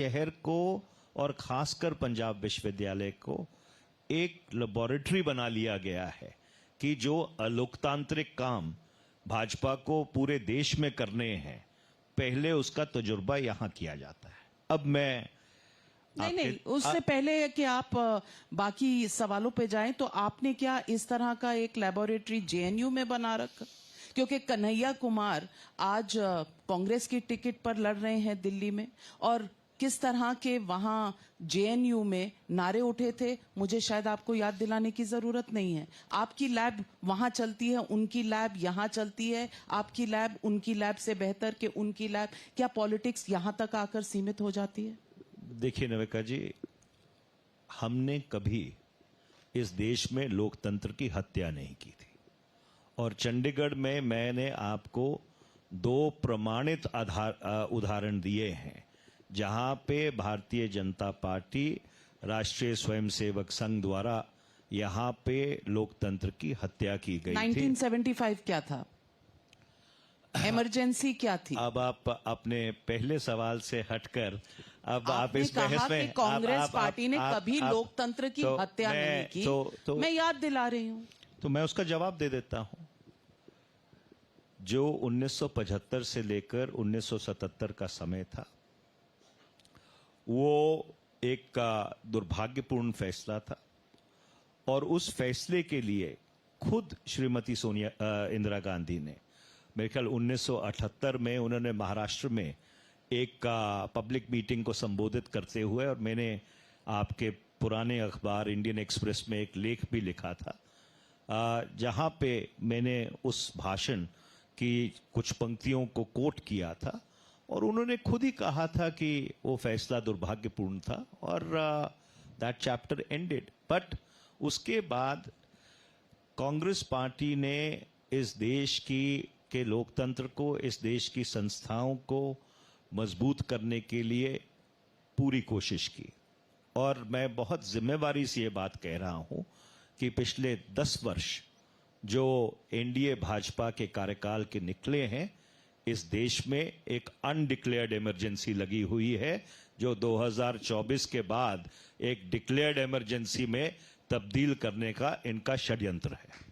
शहर को और खासकर पंजाब विश्वविद्यालय को एक लेबोरेटरी बना लिया गया है कि जो अलोकतांत्रिक काम भाजपा को पूरे देश में करने हैं, पहले उसका तजुर्बा यहां किया जाता है। अब मैं नहीं, उससे पहले कि आप बाकी सवालों पे जाएं, तो आपने क्या इस तरह का एक लेबोरेटरी जेएनयू में बना रखा? क्योंकि कन्हैया कुमार आज कांग्रेस की टिकट पर लड़ रहे हैं दिल्ली में, और किस तरह के वहां जेएनयू में नारे उठे थे, मुझे शायद आपको याद दिलाने की जरूरत नहीं है। आपकी लैब वहां चलती है, उनकी लैब यहां चलती है, आपकी लैब उनकी लैब से बेहतर कि उनकी लैब। क्या पॉलिटिक्स यहां तक आकर सीमित हो जाती है? देखिए नविका जी, हमने कभी इस देश में लोकतंत्र की हत्या नहीं की थी, और चंडीगढ़ में मैंने आपको 2 प्रमाणित उदाहरण दिए हैं जहां पे भारतीय जनता पार्टी राष्ट्रीय स्वयंसेवक संघ द्वारा यहां पे लोकतंत्र की हत्या की गई 1975 क्या था? इमरजेंसी क्या थी? अब आप अपने पहले सवाल से हटकर अब आप इस कहा बहस में कि कांग्रेस पार्टी ने कभी लोकतंत्र की हत्या नहीं की। मैं याद दिला रही हूं, तो मैं उसका जवाब दे देता हूं। जो 1975 से लेकर 1977 का समय था, वो एक दुर्भाग्यपूर्ण फैसला था, और उस फैसले के लिए खुद श्रीमती इंदिरा गांधी ने, मेरे ख्याल 1978 में उन्होंने महाराष्ट्र में एक पब्लिक मीटिंग को संबोधित करते हुए, और मैंने आपके पुराने अखबार इंडियन एक्सप्रेस में एक लेख भी लिखा था, जहां पे मैंने उस भाषण की कुछ पंक्तियों को कोट किया था, और उन्होंने खुद ही कहा था कि वो फैसला दुर्भाग्यपूर्ण था, और दैट चैप्टर एंडेड। बट उसके बाद कांग्रेस पार्टी ने इस देश के लोकतंत्र को, इस देश की संस्थाओं को मजबूत करने के लिए पूरी कोशिश की, और मैं बहुत जिम्मेवारी से ये बात कह रहा हूं कि पिछले 10 वर्ष जो एनडीए भाजपा के कार्यकाल के निकले हैं, इस देश में एक अनडिक्लेयर्ड इमरजेंसी लगी हुई है, जो 2024 के बाद एक डिक्लेयर्ड इमरजेंसी में तब्दील करने का इनका षड्यंत्र है।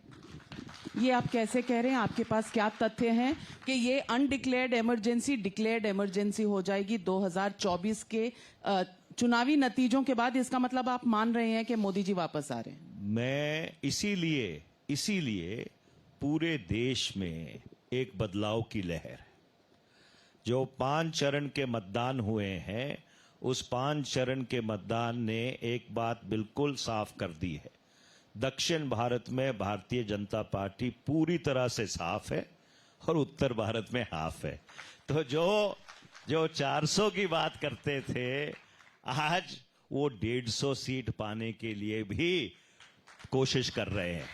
ये आप कैसे कह रहे हैं? आपके पास क्या तथ्य हैं कि ये अनडिक्लेयर्ड इमरजेंसी डिक्लेयर्ड इमरजेंसी हो जाएगी 2024 के चुनावी नतीजों के बाद? इसका मतलब आप मान रहे हैं कि मोदी जी वापस आ रहे हैं? मैं इसीलिए पूरे देश में एक बदलाव की लहर है। जो 5 चरण के मतदान हुए हैं, उस 5 चरण के मतदान ने एक बात बिल्कुल साफ कर दी है। दक्षिण भारत में भारतीय जनता पार्टी पूरी तरह से साफ है, और उत्तर भारत में हाफ है। तो जो 400 की बात करते थे, आज वो 150 सीट पाने के लिए भी कोशिश कर रहे हैं।